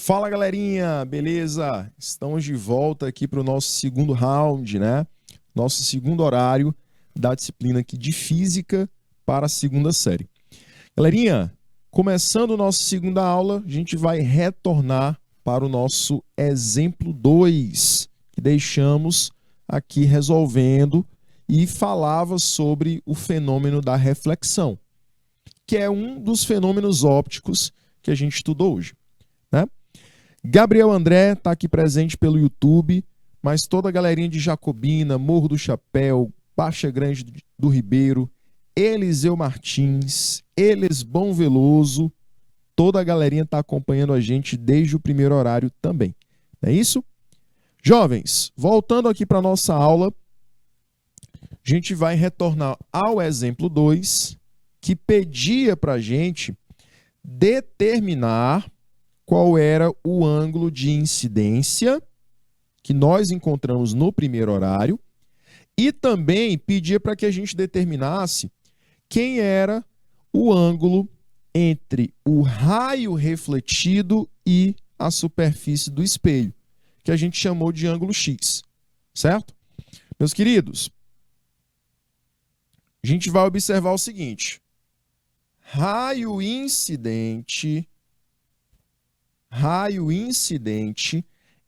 Fala galerinha, beleza? Estamos de volta aqui para o nosso segundo round, né? Nosso segundo horário da disciplina aqui de Física para a segunda série. Galerinha, começando nossa segunda aula, a gente vai retornar para o nosso exemplo 2, que deixamos aqui resolvendo e falava sobre o fenômeno da reflexão, que é um dos fenômenos ópticos que a gente estudou hoje, né? Gabriel André está aqui presente pelo YouTube, mas toda a galerinha de Jacobina, Morro do Chapéu, Baixa Grande do Ribeiro, Eliseu Martins, Elesbão Veloso, toda a galerinha está acompanhando a gente desde o primeiro horário também. Não é isso? Jovens, voltando aqui para a nossa aula, a gente vai retornar ao exemplo 2, que pedia para a gente determinar qual era o ângulo de incidência que nós encontramos no primeiro horário e também pedia para que a gente determinasse quem era o ângulo entre o raio refletido e a superfície do espelho, que a gente chamou de ângulo X, certo? Meus queridos, a gente vai observar o seguinte: raio incidente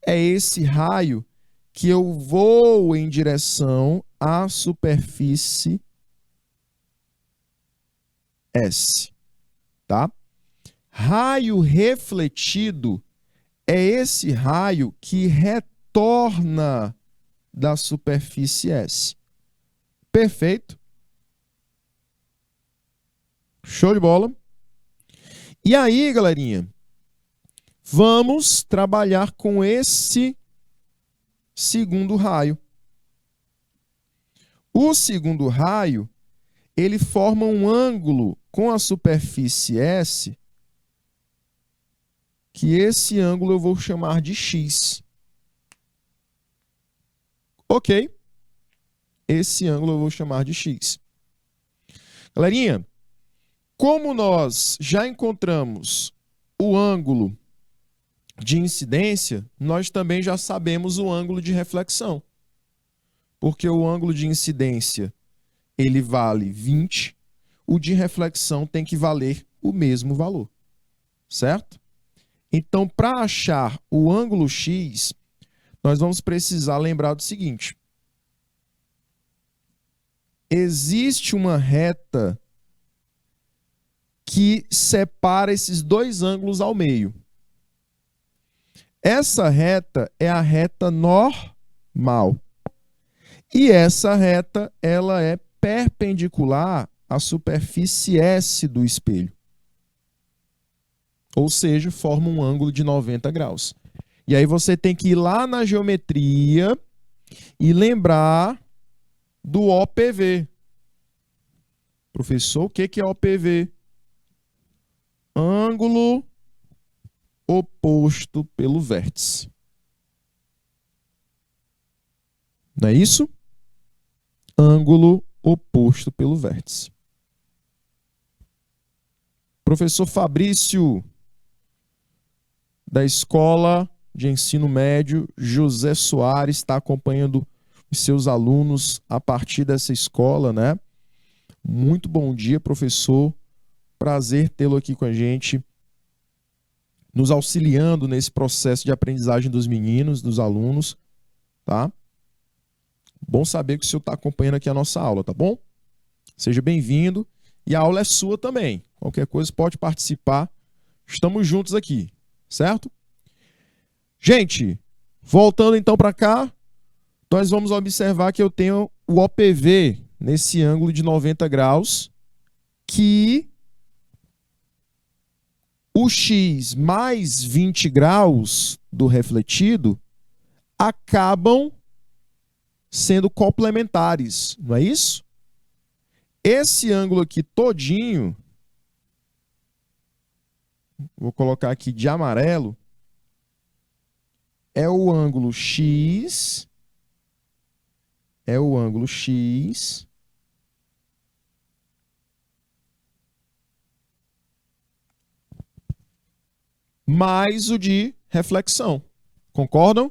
é esse raio que eu vou em direção à superfície S, tá? Raio refletido é esse raio que retorna da superfície S. Perfeito? Show de bola. E aí, galerinha, vamos trabalhar com esse segundo raio. O segundo raio, ele forma um ângulo com a superfície S, que esse ângulo eu vou chamar de X. Ok? Esse ângulo eu vou chamar de X. Galerinha, como nós já encontramos o ângulo de incidência, nós também já sabemos o ângulo de reflexão. Porque o ângulo de incidência, ele vale 20, o de reflexão tem que valer o mesmo valor, certo? Então, para achar o ângulo X, nós vamos precisar lembrar do seguinte: existe uma reta que separa esses dois ângulos ao meio. Essa reta é a reta normal. E essa reta, ela é perpendicular à superfície S do espelho. Ou seja, forma um ângulo de 90 graus. E aí você tem que ir lá na geometria e lembrar do OPV. Professor, o que é OPV? Ângulo oposto pelo vértice. Não é isso? Ângulo oposto pelo vértice. Professor Fabrício, da Escola de Ensino Médio José Soares, está acompanhando os seus alunos a partir dessa escola, né? Muito bom dia, professor. Prazer tê-lo aqui com a gente, nos auxiliando nesse processo de aprendizagem dos meninos, dos alunos, tá? Bom saber que o senhor está acompanhando aqui a nossa aula, tá bom? Seja bem-vindo. E a aula é sua também. Qualquer coisa pode participar. Estamos juntos aqui, certo? Gente, voltando então para cá, nós vamos observar que eu tenho o OPV nesse ângulo de 90 graus, que o X mais 20 graus do refletido acabam sendo complementares, não é isso? Esse ângulo aqui todinho, vou colocar aqui de amarelo, é o ângulo X, mais o de reflexão. Concordam?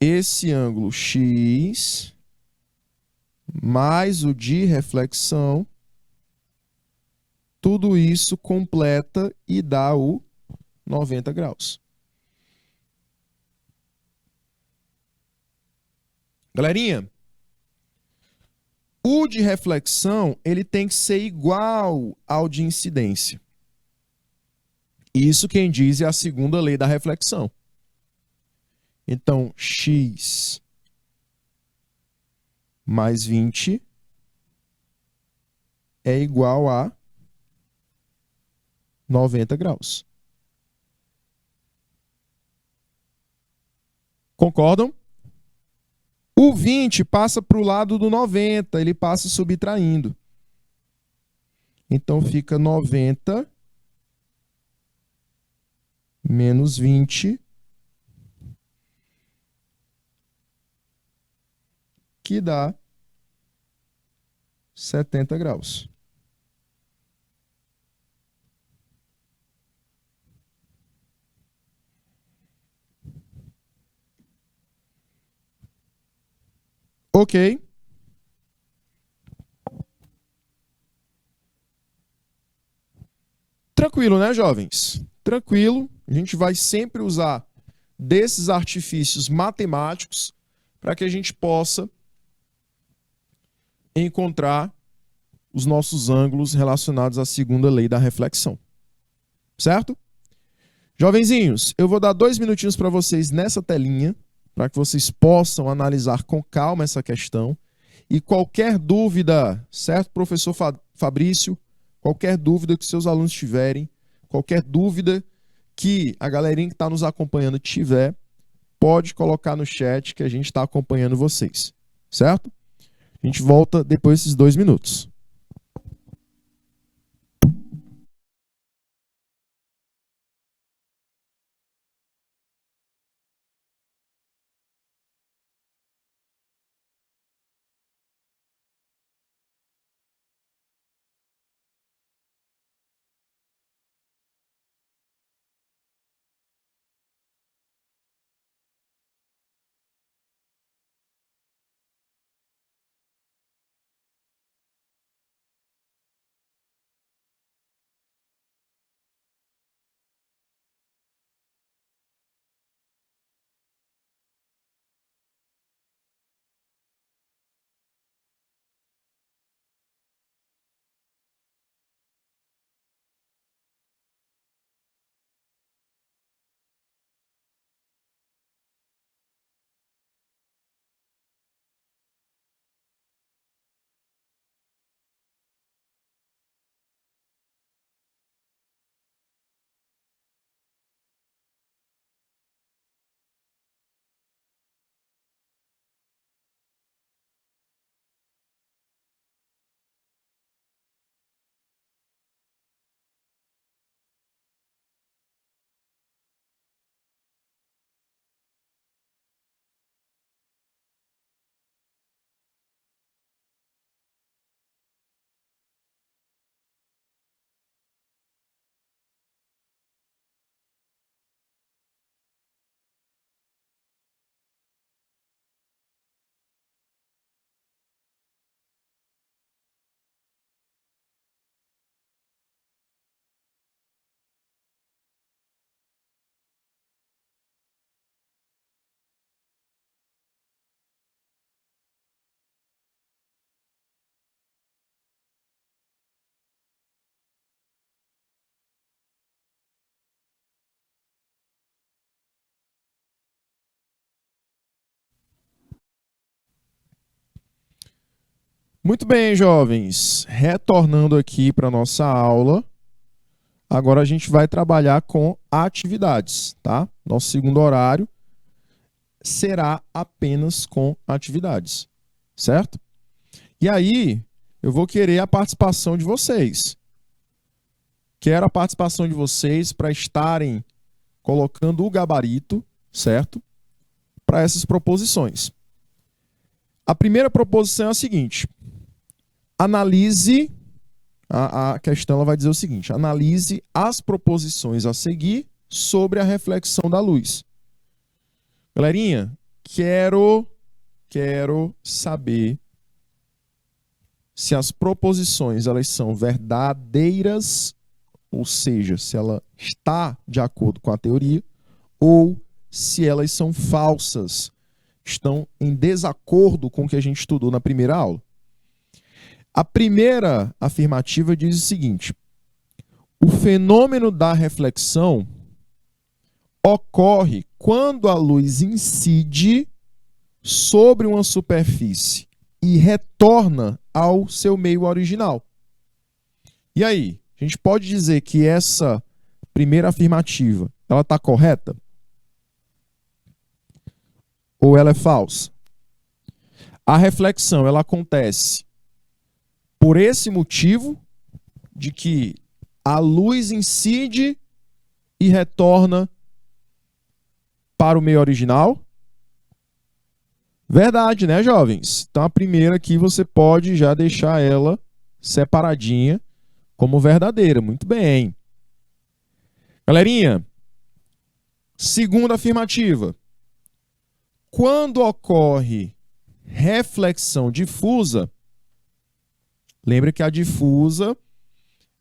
Esse ângulo X mais o de reflexão, tudo isso completa e dá o 90 graus. Galerinha, o de reflexão ele tem que ser igual ao de incidência. Isso quem diz é a segunda lei da reflexão. Então, x mais 20 é igual a 90 graus. Concordam? O 20 passa para o lado do 90, ele passa subtraindo. Então, fica 90 menos 20, que dá 70 graus. Ok. Tranquilo, né, jovens? Tranquilo. A gente vai sempre usar desses artifícios matemáticos para que a gente possa encontrar os nossos ângulos relacionados à segunda lei da reflexão. Certo? Jovenzinhos, eu vou dar 2 minutinhos para vocês nessa telinha, para que vocês possam analisar com calma essa questão. E qualquer dúvida, certo, professor Fabrício? Qualquer dúvida que seus alunos tiverem, qualquer dúvida que a galerinha que está nos acompanhando tiver, pode colocar no chat que a gente está acompanhando vocês. Certo? A gente volta depois desses 2 minutos. Muito bem, jovens. Retornando aqui para a nossa aula, agora a gente vai trabalhar com atividades, tá? Nosso segundo horário será apenas com atividades, certo? E aí, eu vou querer a participação de vocês. Quero a participação de vocês para estarem colocando o gabarito, certo? Para essas proposições. A primeira proposição é a seguinte: analise A questão ela vai dizer o seguinte: analise as proposições a seguir sobre a reflexão da luz. Galerinha, quero saber se as proposições elas são verdadeiras, ou seja, se ela está de acordo com a teoria, ou se elas são falsas, estão em desacordo com o que a gente estudou na primeira aula. A primeira afirmativa diz o seguinte: o fenômeno da reflexão ocorre quando a luz incide sobre uma superfície e retorna ao seu meio original. E aí, a gente pode dizer que essa primeira afirmativa, ela está correta? Ou ela é falsa? A reflexão, ela acontece por esse motivo de que a luz incide e retorna para o meio original? Verdade, né, jovens? Então a primeira aqui você pode já deixar ela separadinha como verdadeira. Muito bem. Galerinha, segunda afirmativa. Quando ocorre reflexão difusa, lembra que a difusa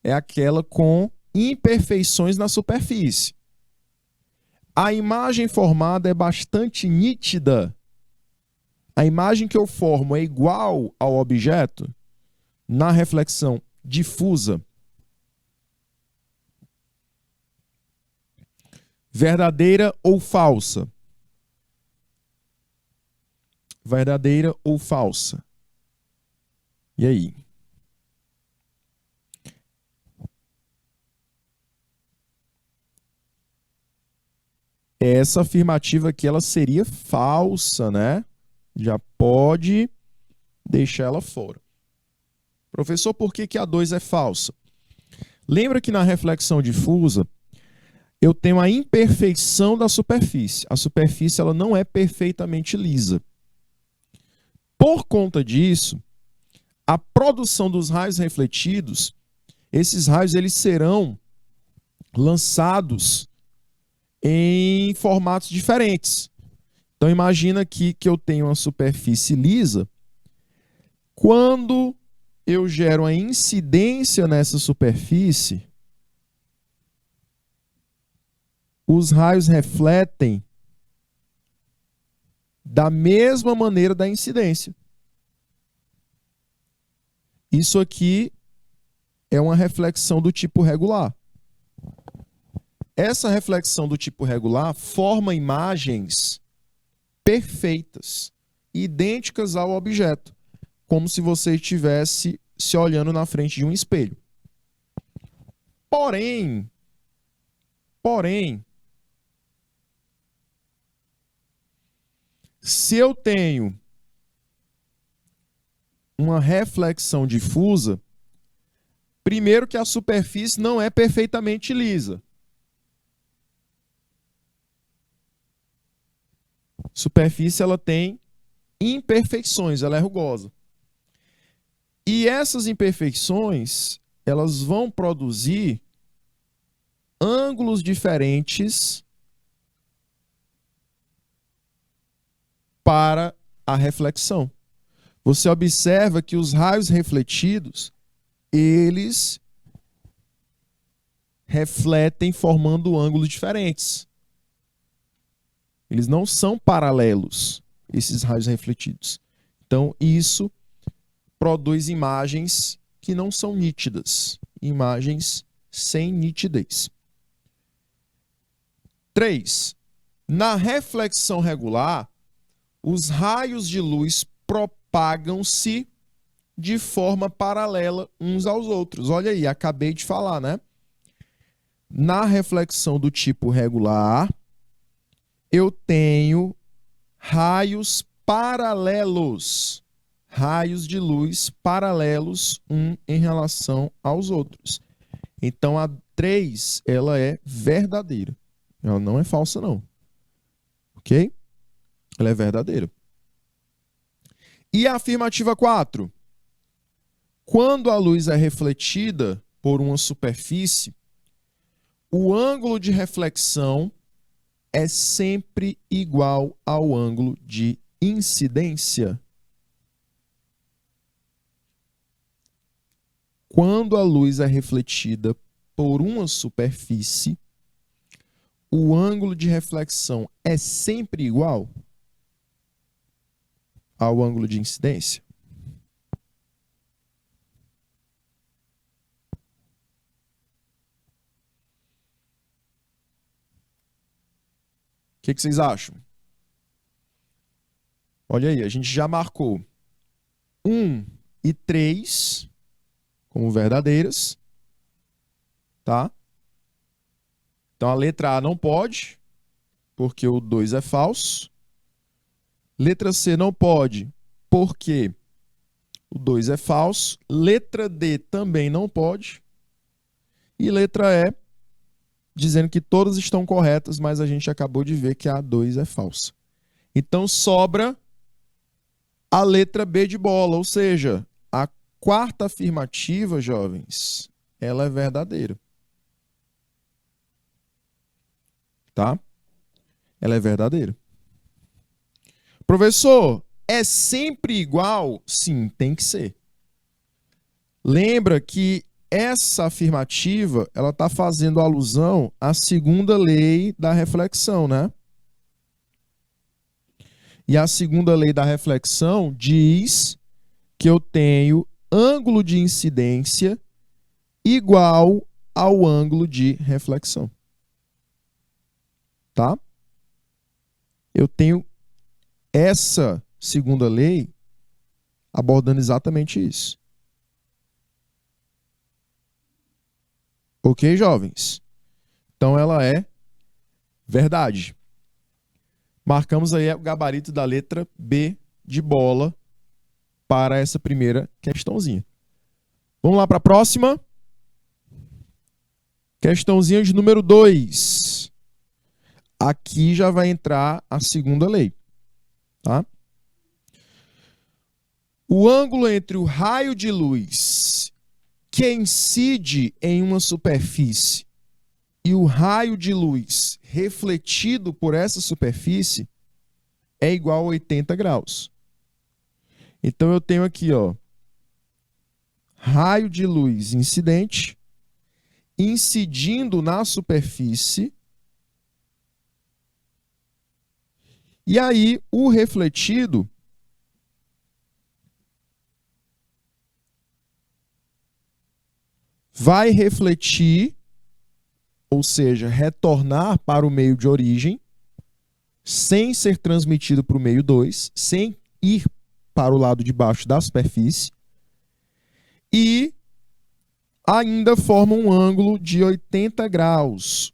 é aquela com imperfeições na superfície. A imagem formada é bastante nítida. A imagem que eu formo é igual ao objeto na reflexão difusa. Verdadeira ou falsa? Verdadeira ou falsa? E aí? Essa afirmativa aqui ela seria falsa, né? Já pode deixar ela fora. Professor, por que a 2 é falsa? Lembra que na reflexão difusa eu tenho a imperfeição da superfície. A superfície ela não é perfeitamente lisa. Por conta disso, a produção dos raios refletidos, esses raios eles serão lançados em formatos diferentes. Então imagina aqui que eu tenho uma superfície lisa. Quando eu gero a incidência nessa superfície, os raios refletem da mesma maneira da incidência. Isso aqui é uma reflexão do tipo regular. Essa reflexão do tipo regular forma imagens perfeitas, idênticas ao objeto, como se você estivesse se olhando na frente de um espelho. Porém, se eu tenho uma reflexão difusa, primeiro que a superfície não é perfeitamente lisa. Superfície ela tem imperfeições, ela é rugosa. E essas imperfeições, elas vão produzir ângulos diferentes para a reflexão. Você observa que os raios refletidos, eles refletem formando ângulos diferentes. Eles não são paralelos, esses raios refletidos. Então, isso produz imagens que não são nítidas, imagens sem nitidez. 3. Na reflexão regular, os raios de luz propagam-se de forma paralela uns aos outros. Olha aí, acabei de falar, né? Na reflexão do tipo regular, eu tenho raios paralelos, raios de luz paralelos um em relação aos outros. Então a 3, ela é verdadeira. Ela não é falsa não. OK? Ela é verdadeira. E a afirmativa 4? quando a luz é refletida por uma superfície, o ângulo de reflexão é sempre igual ao ângulo de incidência. Quando a luz é refletida por uma superfície, o ângulo de reflexão é sempre igual ao ângulo de incidência? O que vocês acham? Olha aí, a gente já marcou 1 e 3 como verdadeiras, tá? Então a letra A não pode, porque o 2 é falso. Letra C não pode, porque o 2 é falso. Letra D também não pode. E letra E, dizendo que todas estão corretas, mas a gente acabou de ver que a A2 é falsa. Então sobra a letra B de bola, ou seja, a quarta afirmativa, jovens, ela é verdadeira. Tá? Ela é verdadeira. Professor, é sempre igual? Sim, tem que ser. Lembra que essa afirmativa, ela está fazendo alusão à segunda lei da reflexão, né? E a segunda lei da reflexão diz que eu tenho ângulo de incidência igual ao ângulo de reflexão. Tá? Eu tenho essa segunda lei abordando exatamente isso. Ok, jovens? Então ela é verdade. Marcamos aí o gabarito da letra B de bola para essa primeira questãozinha. Vamos lá para a próxima. Questãozinha de número 2. Aqui já vai entrar a segunda lei. Tá? O ângulo entre o raio de luz que incide em uma superfície e o raio de luz refletido por essa superfície é igual a 80 graus. Então eu tenho aqui, ó, raio de luz incidente incidindo na superfície. E aí o refletido vai refletir, ou seja, retornar para o meio de origem, sem ser transmitido para o meio 2, sem ir para o lado de baixo da superfície, e ainda forma um ângulo de 80 graus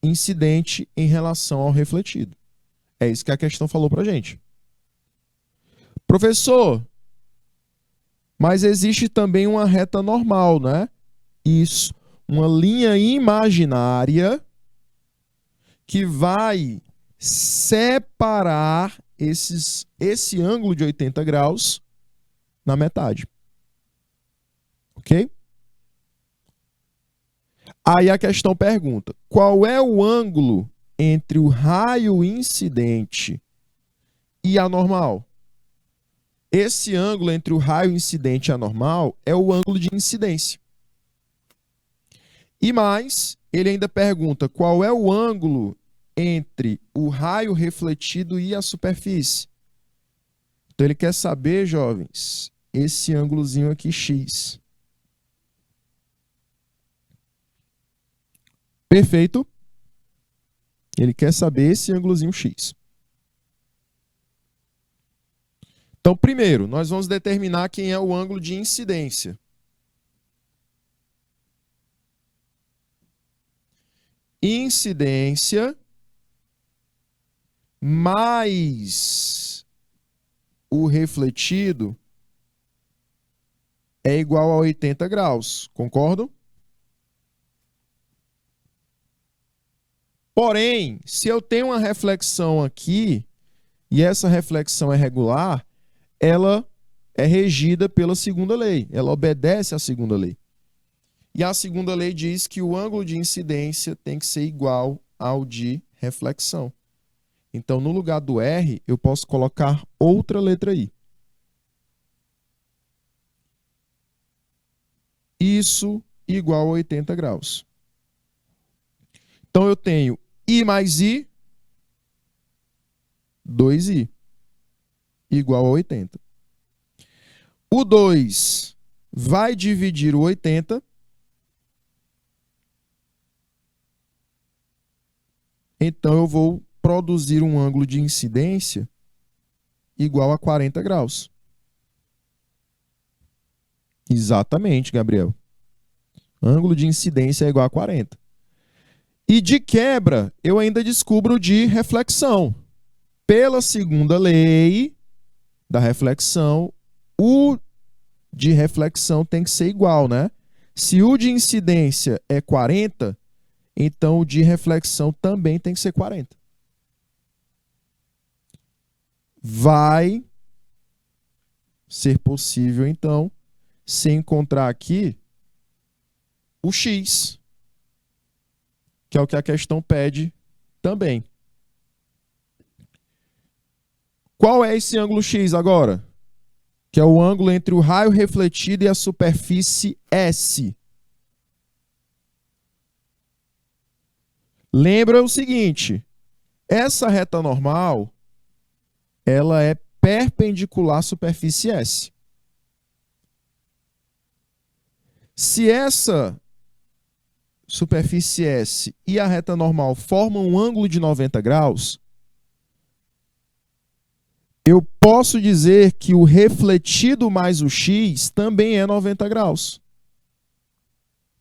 incidente em relação ao refletido. É isso que a questão falou para a gente. Professor, mas existe também uma reta normal, né? Isso, uma linha imaginária que vai separar esse ângulo de 80 graus na metade. Ok? Aí a questão pergunta, qual é o ângulo entre o raio incidente e a normal? Esse ângulo entre o raio incidente e a normal é o ângulo de incidência. E mais, ele ainda pergunta qual é o ângulo entre o raio refletido e a superfície. Então ele quer saber, jovens, esse ângulozinho aqui, x. Perfeito? Ele quer saber esse ângulozinho x. Então, primeiro, nós vamos determinar quem é o ângulo de incidência. Incidência mais o refletido é igual a 80 graus. Concordam? Porém, se eu tenho uma reflexão aqui, e essa reflexão é regular, ela é regida pela segunda lei, ela obedece à segunda lei. E a segunda lei diz que o ângulo de incidência tem que ser igual ao de reflexão. Então, no lugar do R, eu posso colocar outra letra I. Isso igual a 80 graus. Então, eu tenho I mais I, 2I, igual a 80. O 2 vai dividir o 80. Então, eu vou produzir um ângulo de incidência igual a 40 graus. Exatamente, Gabriel. Ângulo de incidência é igual a 40. E de quebra, eu ainda descubro o de reflexão. Pela segunda lei da reflexão, o de reflexão tem que ser igual, né? Se o de incidência é 40, então o de reflexão também tem que ser 40. Vai ser possível, então, se encontrar aqui o x, que é o que a questão pede também. Qual é esse ângulo x agora? Que é o ângulo entre o raio refletido e a superfície S. Lembra o seguinte, essa reta normal, ela é perpendicular à superfície S. Se essa superfície S e a reta normal formam um ângulo de 90 graus, eu posso dizer que o refletido mais o x também é 90 graus.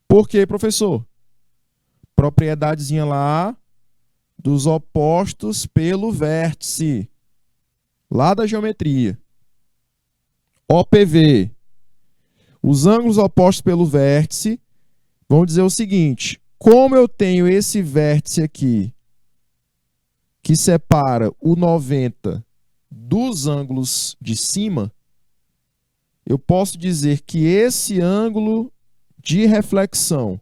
Por quê, professor? Propriedadezinha lá dos opostos pelo vértice, lá da geometria. OPV. Os ângulos opostos pelo vértice vão dizer o seguinte, como eu tenho esse vértice aqui, que separa o 90 dos ângulos de cima, eu posso dizer que esse ângulo de reflexão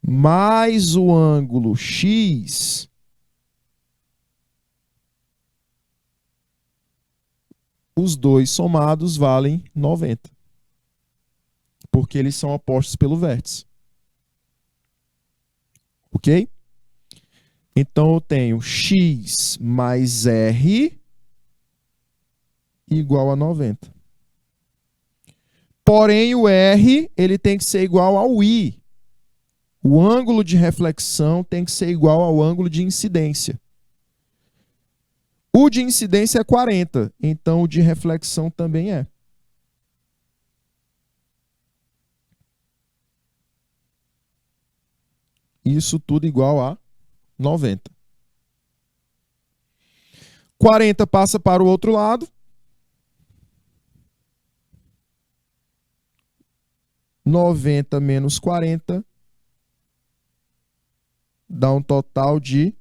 mais o ângulo x os dois somados valem 90. Porque eles são opostos pelo vértice. Ok? Então, eu tenho x mais r igual a 90. Porém, o r ele tem que ser igual ao I. O ângulo de reflexão tem que ser igual ao ângulo de incidência. O de incidência é 40, então o de reflexão também é. Isso tudo igual a 90. 40 passa para o outro lado. 90 menos 40 dá um total de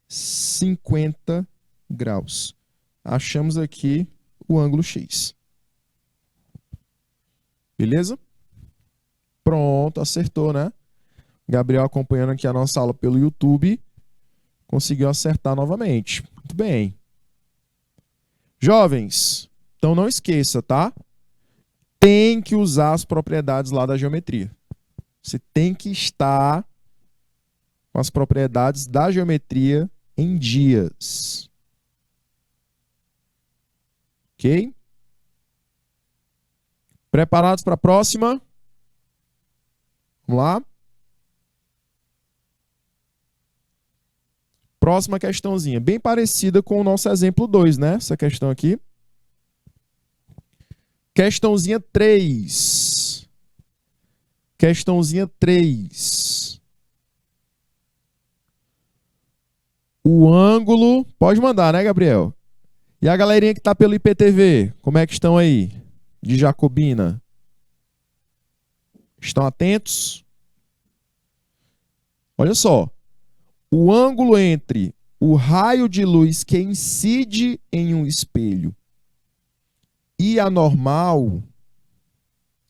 50 graus. Achamos aqui o ângulo x. Beleza? Pronto, acertou, né? Gabriel acompanhando aqui a nossa aula pelo YouTube, conseguiu acertar novamente. Muito bem. Jovens, então não esqueça, tá? Tem que usar as propriedades lá da geometria. Você tem que estar com as propriedades da geometria em dias. Ok? Preparados para a próxima? Vamos lá? Próxima questãozinha, bem parecida com o nosso exemplo 2, né? Essa questão aqui. Questãozinha 3. Questãozinha 3. O ângulo... Pode mandar, né, Gabriel? E a galerinha que está pelo IPTV, como é que estão aí? De Jacobina. Estão atentos? Olha só. O ângulo entre o raio de luz que incide em um espelho e anormal,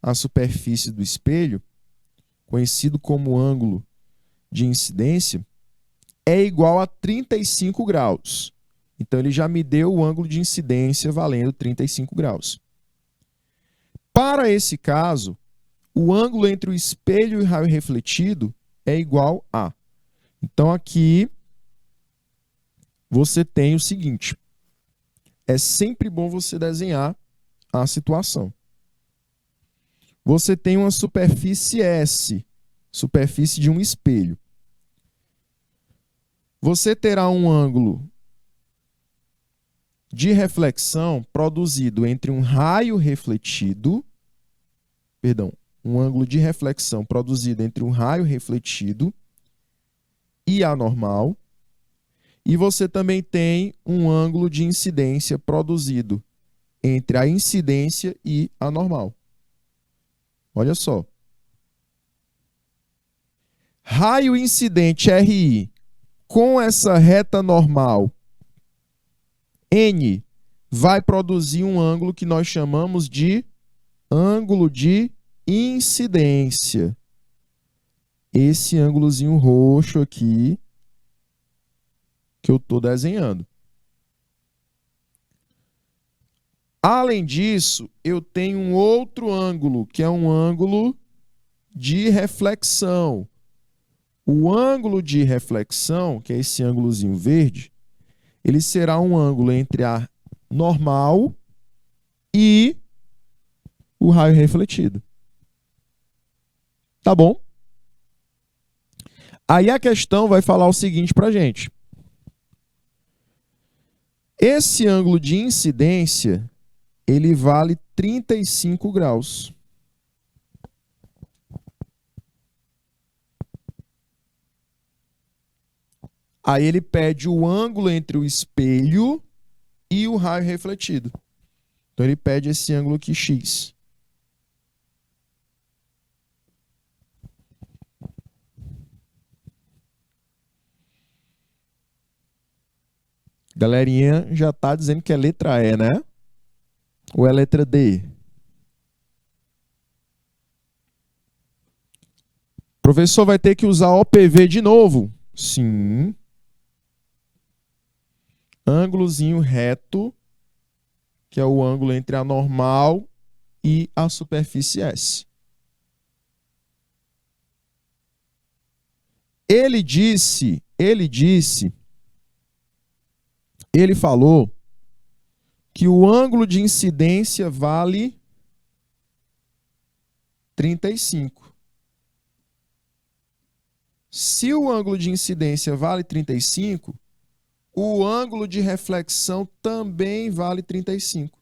a superfície do espelho, conhecido como ângulo de incidência, é igual a 35 graus. Então, ele já me deu o ângulo de incidência valendo 35 graus. Para esse caso, o ângulo entre o espelho e o raio refletido é igual a. Então, aqui, você tem o seguinte. É sempre bom você desenhar a situação. Você tem uma superfície S, superfície de um espelho. Você terá um ângulo de reflexão produzido entre um raio refletido, um ângulo de reflexão produzido entre um raio refletido e anormal, e você também tem um ângulo de incidência produzido entre a incidência e a normal. Olha só. Raio incidente RI com essa reta normal N vai produzir um ângulo que nós chamamos de ângulo de incidência. Esse ângulozinho roxo aqui que eu estou desenhando. Além disso, eu tenho um outro ângulo, que é um ângulo de reflexão. O ângulo de reflexão, que é esse ângulozinho verde, ele será um ângulo entre a normal e o raio refletido. Tá bom? Aí a questão vai falar o seguinte pra gente. Esse ângulo de incidência, ele vale 35 graus. Aí ele pede o ângulo entre o espelho e o raio refletido. Então ele pede esse ângulo aqui, X. Galerinha já está dizendo que é letra E, né? Ou é letra D? O professor vai ter que usar OPV de novo? Sim. Ângulozinho reto, que é o ângulo entre a normal e a superfície S. Ele falou que o ângulo de incidência vale 35. Se o ângulo de incidência vale 35, o ângulo de reflexão também vale 35.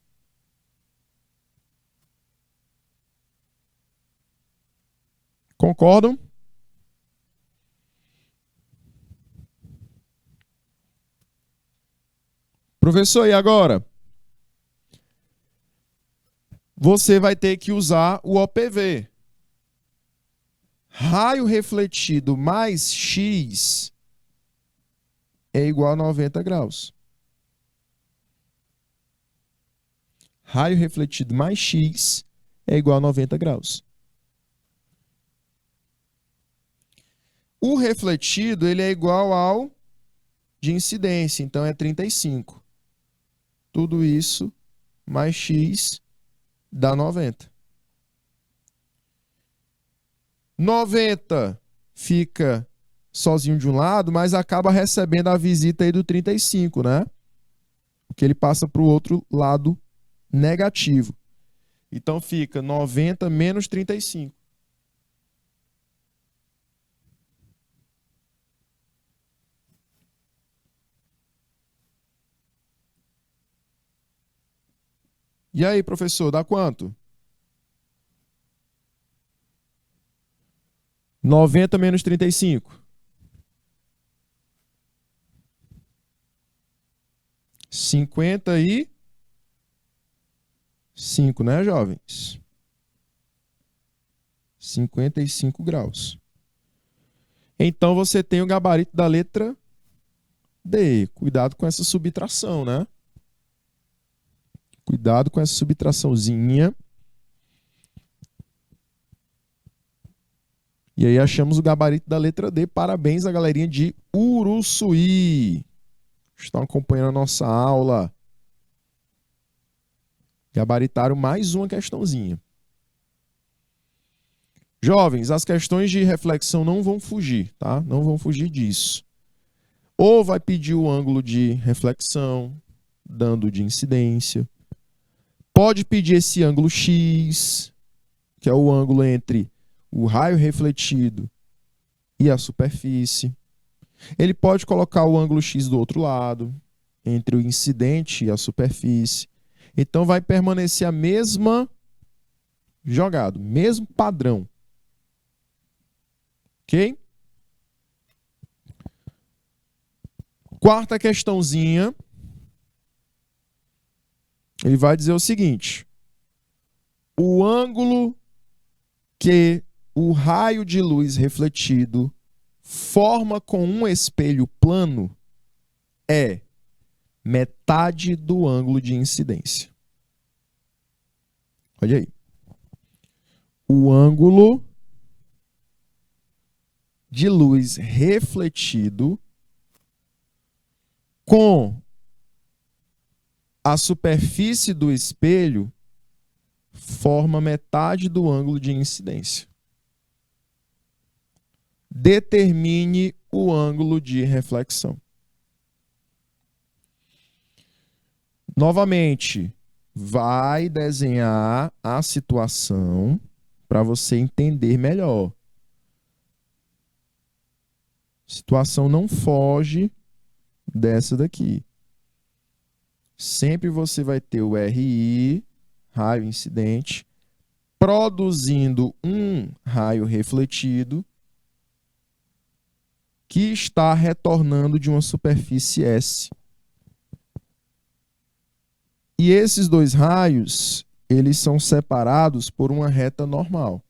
Concordam? Professor, e agora? Você vai ter que usar o OPV. Raio refletido mais X é igual a 90 graus. Raio refletido mais X é igual a 90 graus. O refletido ele é igual ao de incidência, então é 35. Tudo isso mais X dá 90. 90 fica sozinho de um lado, mas acaba recebendo a visita aí do 35, né? Porque ele passa para o outro lado negativo. Então fica 90 menos 35. E aí, professor, dá quanto? 90 menos 35. 55, né, jovens? 55 graus. Então você tem o gabarito da letra D. Cuidado com essa subtração, né? Cuidado com essa subtraçãozinha. E aí achamos o gabarito da letra D. Parabéns à galerinha de Uruçuí. Estão acompanhando a nossa aula. Gabaritaram mais uma questãozinha. Jovens, as questões de reflexão não vão fugir, tá? Não vão fugir disso. Ou vai pedir o ângulo de reflexão, dando de incidência. Pode pedir esse ângulo X, que é o ângulo entre o raio refletido e a superfície. Ele pode colocar o ângulo X do outro lado, entre o incidente e a superfície. Então vai permanecer a mesma jogada, mesmo padrão. Ok? Quarta questãozinha. Ele vai dizer o seguinte: o ângulo que o raio de luz refletido forma com um espelho plano é metade do ângulo de incidência. Olha aí. O ângulo de luz refletido com a superfície do espelho forma metade do ângulo de incidência. Determine o ângulo de reflexão. Novamente, vai desenhar a situação para você entender melhor. Situação não foge dessa daqui. Sempre você vai ter o RI, raio incidente, produzindo um raio refletido que está retornando de uma superfície S. E esses dois raios, eles são separados por uma reta normal.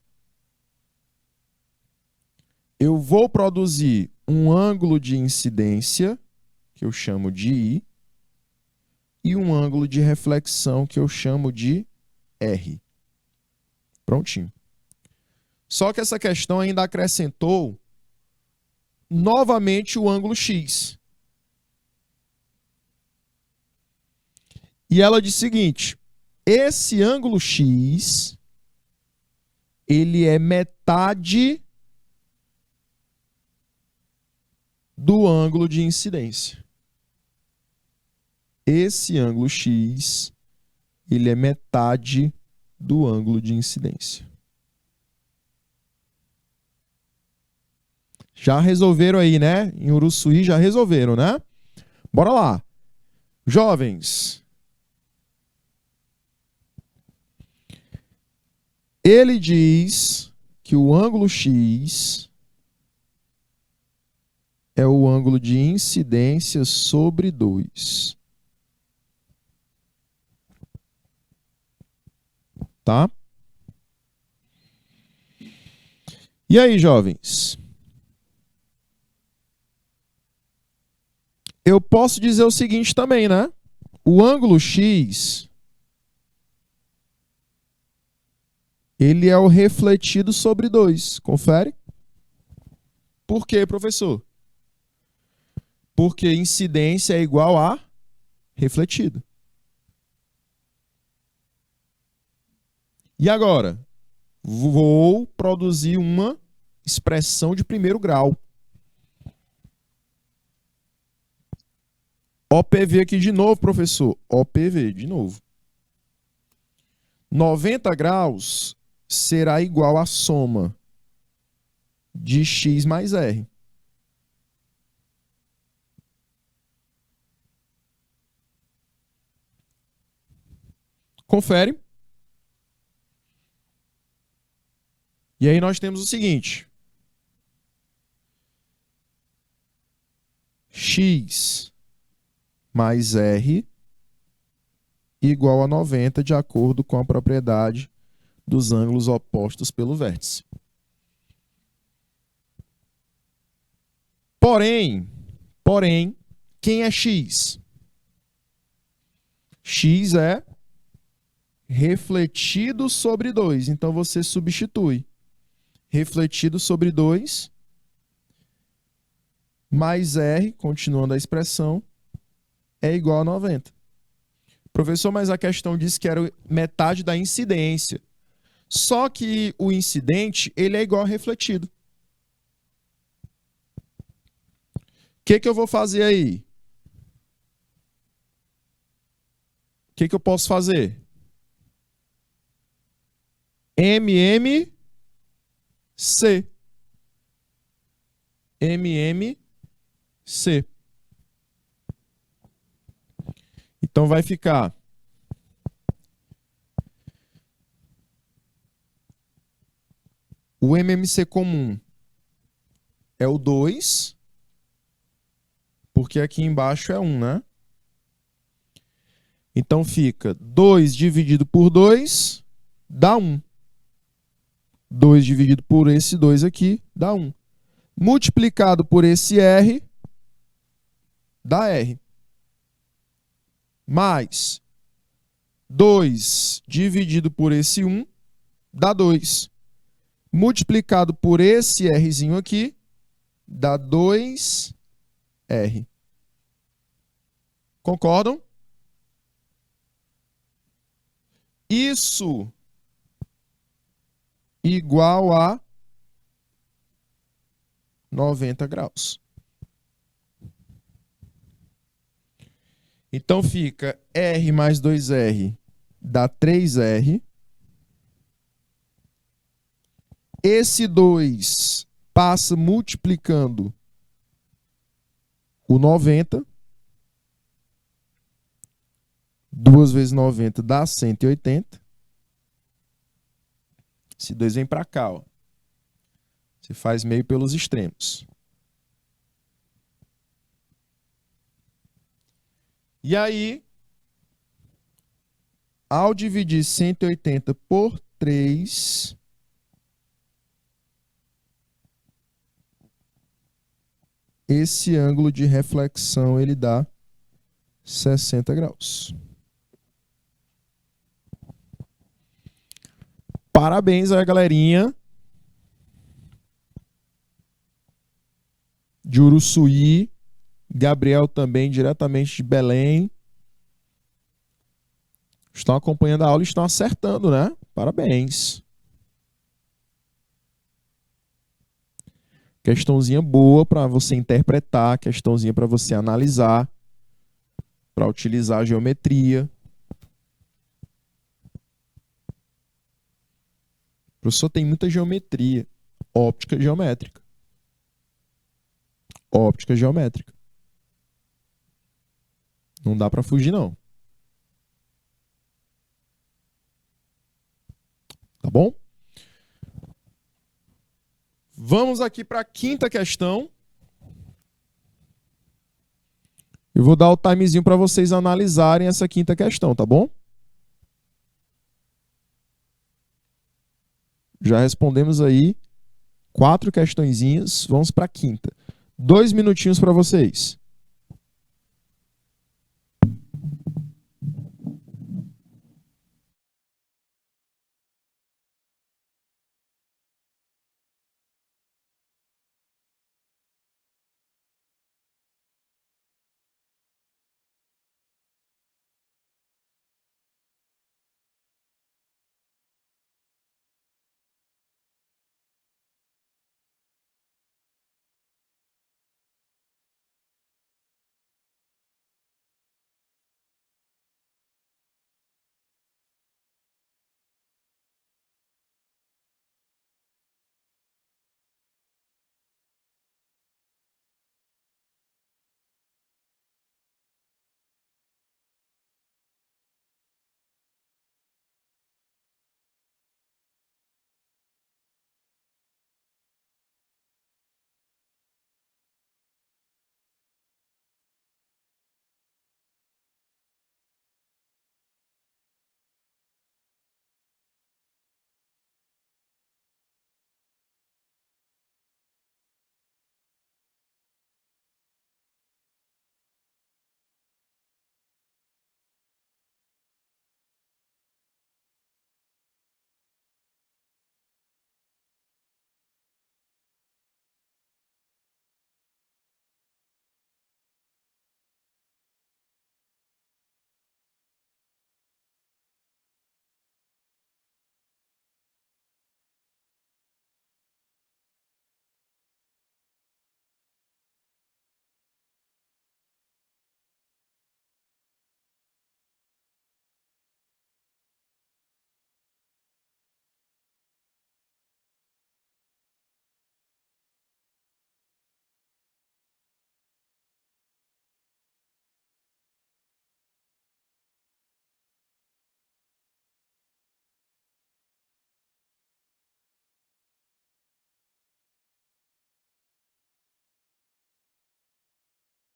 Eu vou produzir um ângulo de incidência, que eu chamo de I, e um ângulo de reflexão, que eu chamo de R. Prontinho. Só que essa questão ainda acrescentou novamente o ângulo X. E ela diz o seguinte: esse ângulo X, ele é metade do ângulo de incidência. Esse ângulo X, ele é metade do ângulo de incidência. Já resolveram aí, né? Em Uruçuí já resolveram, né? Bora lá. Jovens. Ele diz que o ângulo X é o ângulo de incidência sobre 2. Tá? E aí, jovens? Eu posso dizer o seguinte também, né? O ângulo X, ele é o refletido sobre 2. Confere? Por quê, professor? Porque incidência é igual a refletido. E agora? Vou produzir uma expressão de primeiro grau. OPV aqui de novo, professor. OPV de novo. 90 graus será igual à soma de X mais R. Confere. E aí nós temos o seguinte. X mais R igual a 90 de acordo com a propriedade dos ângulos opostos pelo vértice. Porém, quem é X? X é refletido sobre 2. Então, você substitui. Refletido sobre 2 mais R, continuando a expressão, é igual a 90. Professor, mas a questão disse que era metade da incidência. Só que o incidente, ele é igual a refletido. O que eu vou fazer aí? O que eu posso fazer? MMC. MMC. Então vai ficar o MMC comum é o 2, porque aqui embaixo é 1, né? Então fica 2 dividido por 2 dá 1. 2 dividido por esse 2 aqui dá 1. Multiplicado por esse R dá R. Mais 2 dividido por esse 1 dá 2. Multiplicado por esse Rzinho aqui dá 2R. Concordam? Isso igual a 90 graus. Então fica R mais 2R dá 3R. Esse 2 passa multiplicando o 90. 2 vezes 90 dá 180. Esse 2 vem para cá, ó. Você faz meio pelos extremos. E aí, ao dividir 180 por 3, esse ângulo de reflexão ele dá 60 graus. Parabéns aí, galerinha de Uruçuí. Gabriel também, diretamente de Belém. Estão acompanhando a aula e estão acertando, né? Parabéns. Questãozinha boa para você interpretar, questãozinha para você analisar, para utilizar a geometria. O professor tem muita geometria. Óptica geométrica. Óptica geométrica. Não dá para fugir, não. Tá bom? Vamos aqui para a quinta questão. Eu vou dar o timezinho para vocês analisarem essa quinta questão, tá bom? Já respondemos aí 4 questõezinhas. Vamos para a quinta. 2 minutinhos para vocês.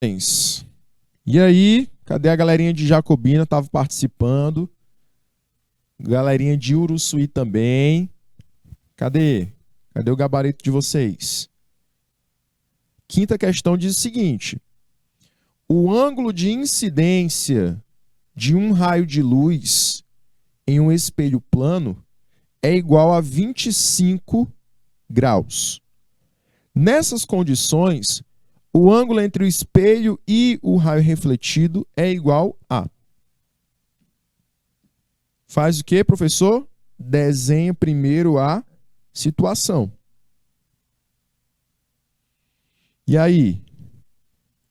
E aí, cadê a galerinha de Jacobina? Tava participando. Galerinha de Uruçuí também. Cadê? Cadê o gabarito de vocês? Quinta questão diz o seguinte: o ângulo de incidência de um raio de luz em um espelho plano é igual a 25 graus. Nessas condições, o ângulo entre o espelho e o raio refletido é igual a... Faz o quê, professor? Desenha primeiro a situação. E aí,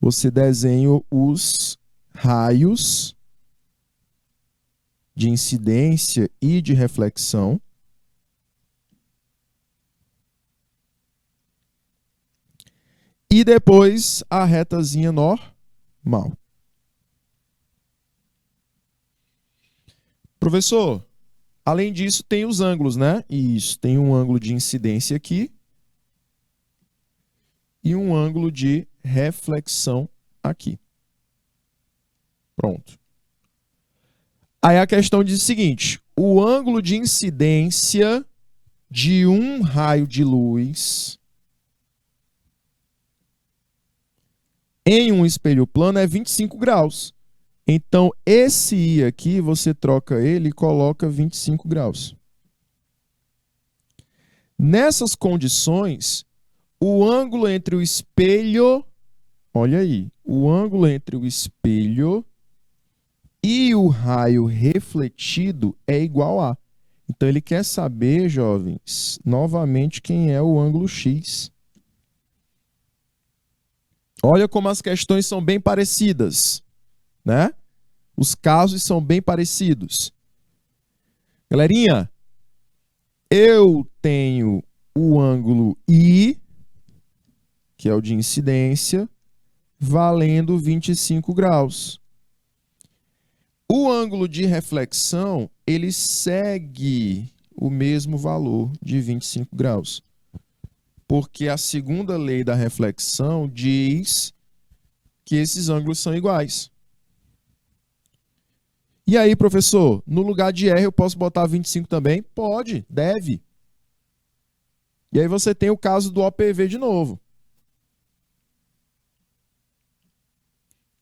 você desenha os raios de incidência e de reflexão. E depois a retazinha normal. Professor, além disso tem os ângulos, né? Isso, tem um ângulo de incidência aqui e um ângulo de reflexão aqui. Pronto. Aí a questão diz o seguinte: o ângulo de incidência de um raio de luz em um espelho plano é 25 graus. Então, esse I aqui, você troca ele e coloca 25 graus. Nessas condições, o ângulo entre o espelho, olha aí, o ângulo entre o espelho e o raio refletido é igual a. Então, ele quer saber, jovens, novamente, quem é o ângulo X. Olha como as questões são bem parecidas, né? Os casos são bem parecidos. Galerinha, eu tenho o ângulo I, que é o de incidência, valendo 25 graus. O ângulo de reflexão, ele segue o mesmo valor de 25 graus. Porque a segunda lei da reflexão diz que esses ângulos são iguais. E aí, professor, no lugar de R eu posso botar 25 também? Pode, deve. E aí você tem o caso do OPV de novo.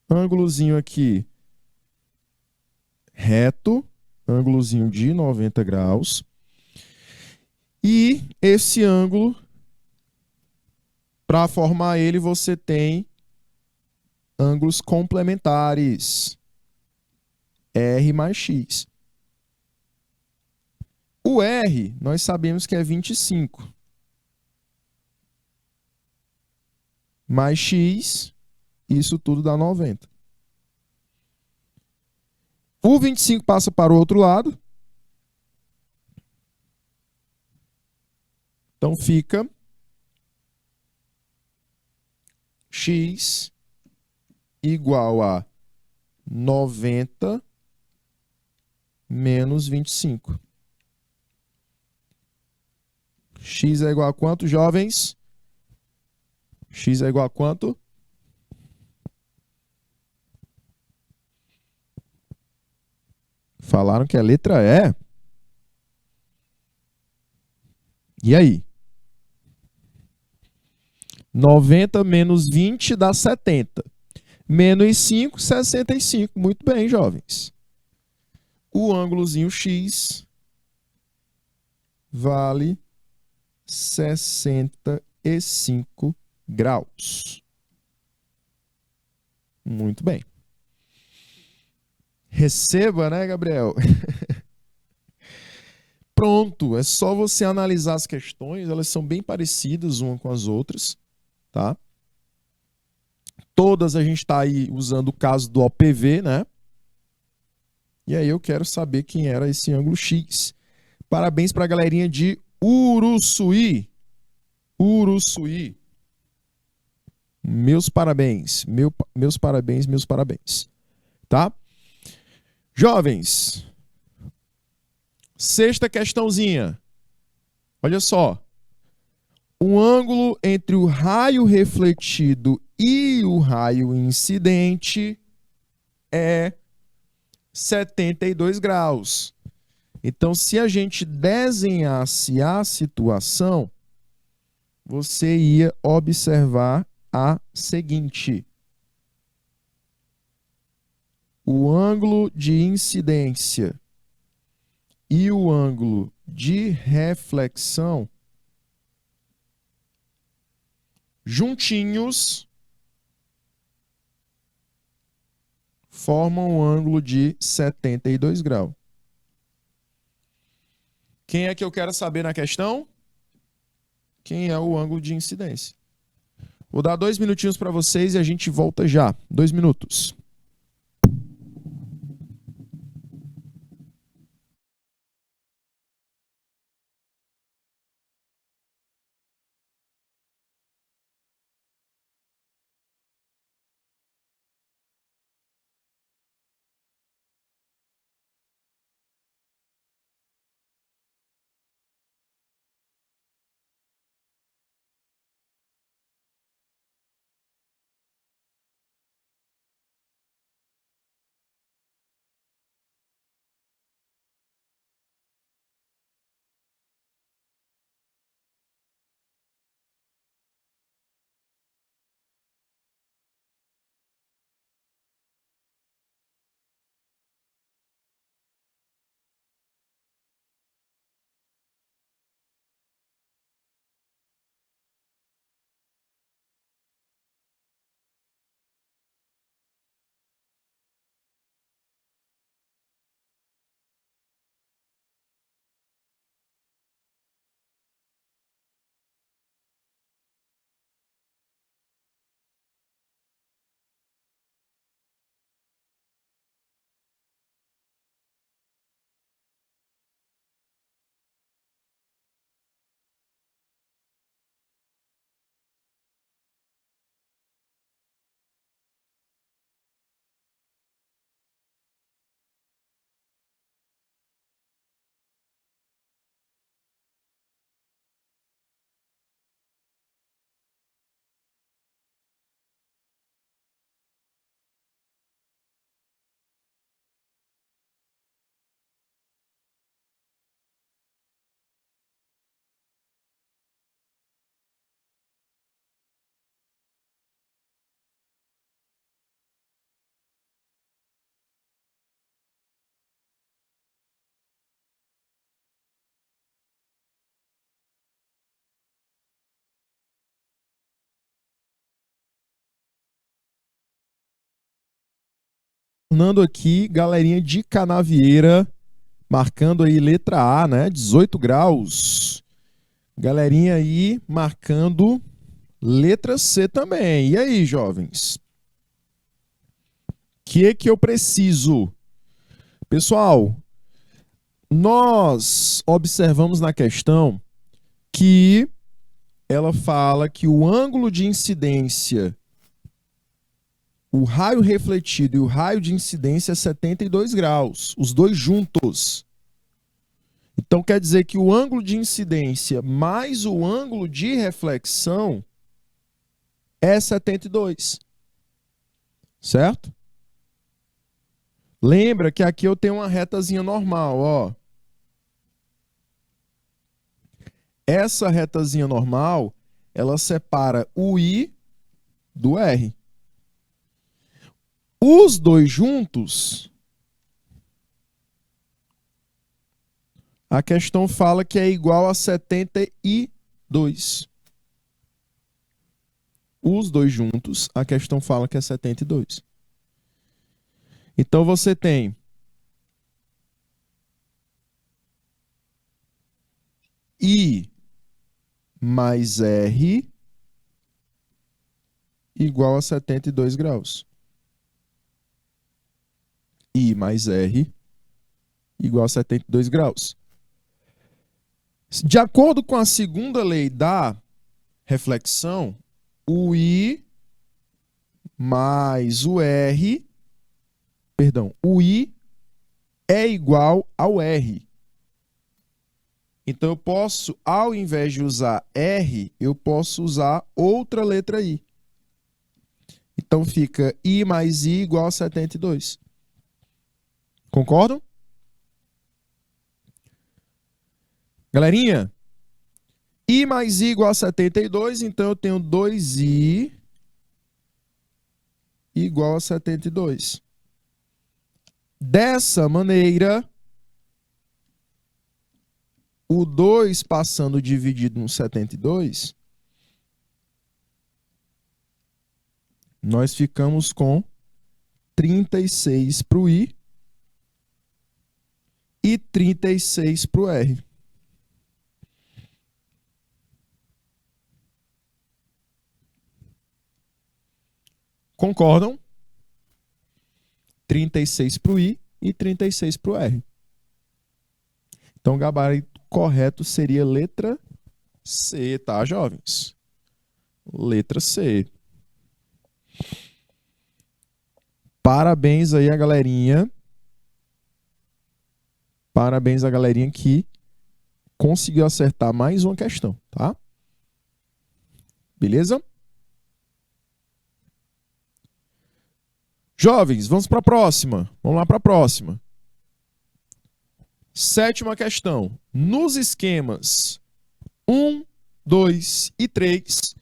Ângulozinho aqui reto, ângulozinho de 90 graus. E esse ângulo, para formar ele, você tem ângulos complementares. R mais X. O R, nós sabemos que é 25. Mais X, isso tudo dá 90. O 25 passa para o outro lado. Então fica X igual a 90 menos 25. X é igual a quanto, jovens? X é igual a quanto? Falaram que a letra E. E aí? 90 menos 20 dá 70. Menos 5, 65. Muito bem, jovens. O ângulozinho X vale 65 graus. Muito bem. Receba, né, Gabriel? Pronto, é só você analisar as questões, elas são bem parecidas uma com as outras, tá? Todas a gente está aí usando o caso do OPV, né? E aí eu quero saber quem era esse ângulo X. Parabéns para a galerinha de Uruçuí. Uruçuí. Meus parabéns. Meus parabéns, meus parabéns. Tá? Jovens, sexta questãozinha. Olha só. Um ângulo entre o raio refletido E o raio incidente é 72 graus. Então, se a gente desenhasse a situação, você ia observar a seguinte: o ângulo de incidência e o ângulo de reflexão juntinhos formam um ângulo de 72 graus. Quem é que eu quero saber na questão? Quem é o ângulo de incidência? Vou dar 2 minutinhos para vocês e a gente volta já. 2 minutos. Tornando aqui, galerinha de Canavieira, marcando aí letra A, né? 18 graus. Galerinha aí marcando letra C também. E aí, jovens? O que eu preciso? Pessoal, nós observamos na questão que ela fala que o ângulo de incidência, o raio refletido e o raio de incidência é 72 graus, os dois juntos. Então quer dizer que o ângulo de incidência mais o ângulo de reflexão é 72. Certo? Lembra que aqui eu tenho uma retazinha normal, ó. Essa retazinha normal, ela separa o I do R. Os dois juntos, a questão fala que é igual a 72. Os dois juntos, a questão fala que é 72. Então você tem I mais R igual a 72 graus. I mais R igual a 72 graus. De acordo com a segunda lei da reflexão, o I mais o R, o I é igual ao R. Então eu posso, ao invés de usar R, eu posso usar outra letra I. Então fica I mais I igual a 72. Concordam? Galerinha, I mais I igual a 72, então eu tenho 2I igual a 72. Dessa maneira, o 2 passando dividido no 72, nós ficamos com 36 para o I e 36 para o R. Concordam? 36 para o I e 36 para o R. Então, o gabarito correto seria letra C, tá, jovens? Letra C. Parabéns aí a galerinha. Parabéns a galerinha que conseguiu acertar mais uma questão, tá? Beleza? Jovens, vamos para a próxima. Vamos lá para a próxima. 7ª questão. Nos esquemas 1, 2 e 3,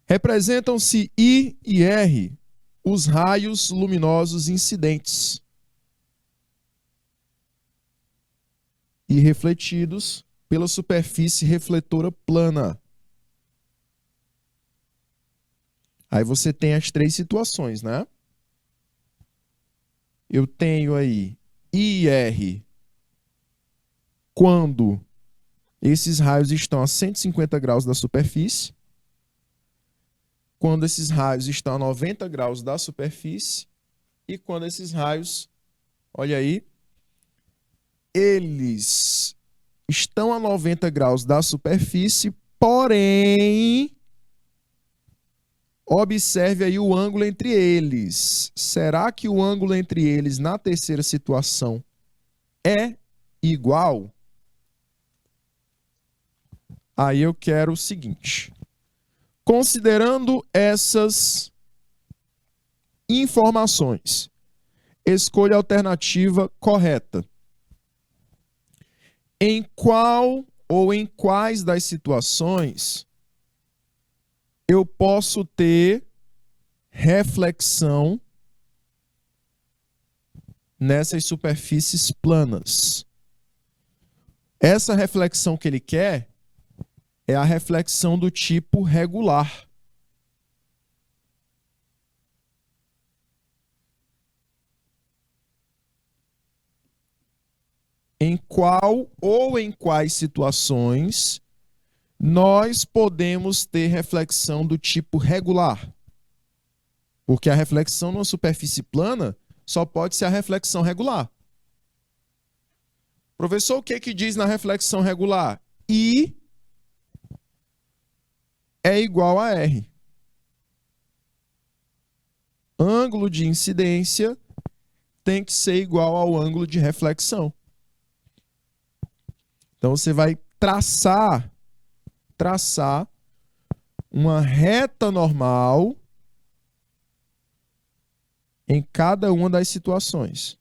representam-se I e R os raios luminosos incidentes e refletidos pela superfície refletora plana. Aí você tem as 3 situações, né? Eu tenho aí I e R quando esses raios estão a 150 graus da superfície, quando esses raios estão a 90 graus da superfície e quando esses raios, olha aí, eles estão a 90 graus da superfície, porém, observe aí o ângulo entre eles. Será que o ângulo entre eles na terceira situação é igual? Aí eu quero o seguinte. Considerando essas informações, escolha a alternativa correta. Em qual ou em quais das situações eu posso ter reflexão nessas superfícies planas? Essa reflexão que ele quer é a reflexão do tipo regular. Em qual ou em quais situações nós podemos ter reflexão do tipo regular? Porque a reflexão numa superfície plana só pode ser a reflexão regular. Professor, o que diz na reflexão regular? I é igual a R. Ângulo de incidência tem que ser igual ao ângulo de reflexão. Então você vai traçar uma reta normal em cada uma das situações.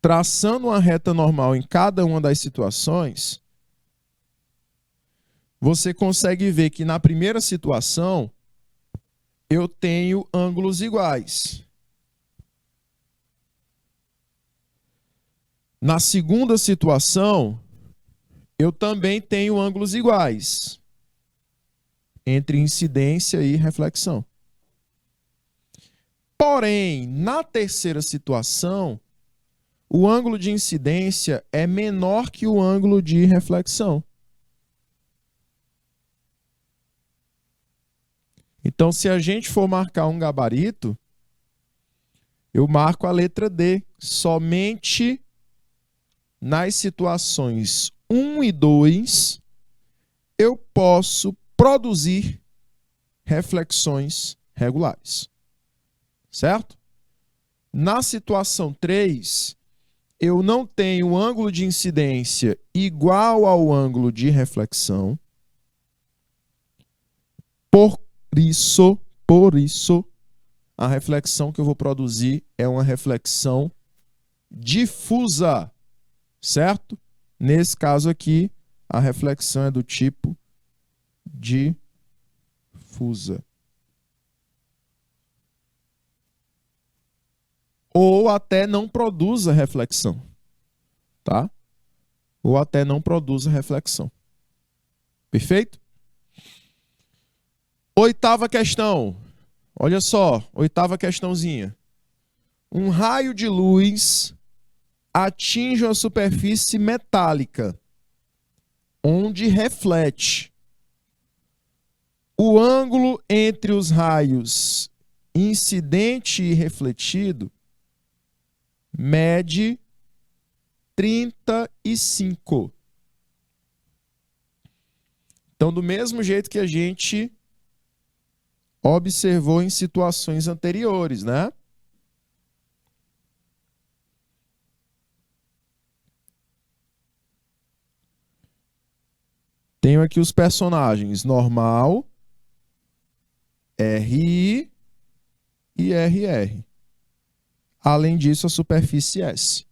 Traçando uma reta normal em cada uma das situações, você consegue ver que na primeira situação eu tenho ângulos iguais. Na segunda situação, eu também tenho ângulos iguais entre incidência e reflexão. Porém, na terceira situação, o ângulo de incidência é menor que o ângulo de reflexão. Então, se a gente for marcar um gabarito, eu marco a letra D. Somente nas situações 1 e 2, eu posso produzir reflexões regulares. Certo? Na situação 3, eu não tenho ângulo de incidência igual ao ângulo de reflexão. Por isso, a reflexão que eu vou produzir é uma reflexão difusa, certo? Nesse caso aqui, a reflexão é do tipo difusa. Ou até não produza reflexão, tá? Ou até não produza reflexão. Perfeito? Oitava questão. Olha só, oitava questãozinha. Um raio de luz atinge uma superfície metálica, onde reflete. O ângulo entre os raios incidente e refletido mede 35. Então, do mesmo jeito que a gente observou em situações anteriores, né? Tenho aqui os personagens normal, RI e RR. Além disso, a superfície S.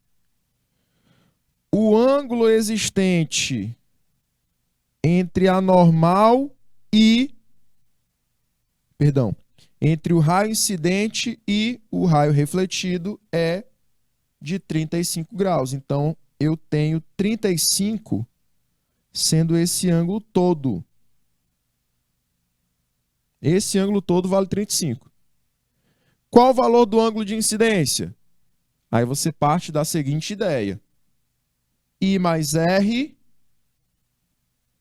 O ângulo existente entre a normal e... Perdão. Entre o raio incidente e o raio refletido é de 35 graus. Então, eu tenho 35 sendo esse ângulo todo. Esse ângulo todo vale 35. Qual o valor do ângulo de incidência? Aí você parte da seguinte ideia. I mais R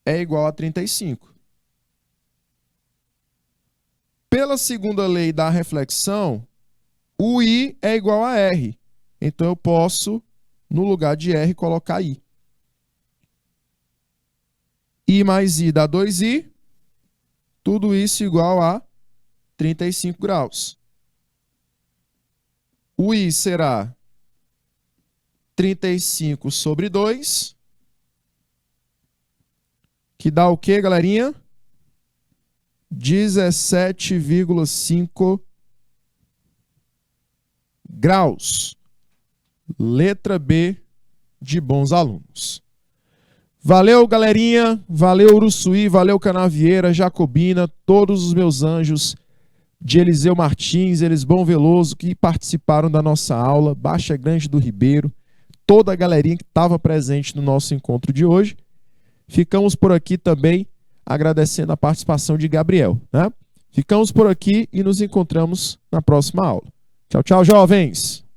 é igual a 35. Pela segunda lei da reflexão, o I é igual a R. Então eu posso, no lugar de R, colocar I. I mais I dá 2I. Tudo isso igual a 35 graus. O I será 35 sobre 2, que dá o quê, galerinha? 17,5 graus. Letra B de bons alunos. Valeu, galerinha. Valeu, Uruçuí. Valeu, Canavieira, Jacobina, todos os meus anjos de Eliseu Martins, Elisbão Veloso, que participaram da nossa aula, Baixa Grande do Ribeiro, toda a galerinha que estava presente no nosso encontro de hoje. Ficamos por aqui também agradecendo a participação de Gabriel, né? Ficamos por aqui e nos encontramos na próxima aula. Tchau, tchau, jovens!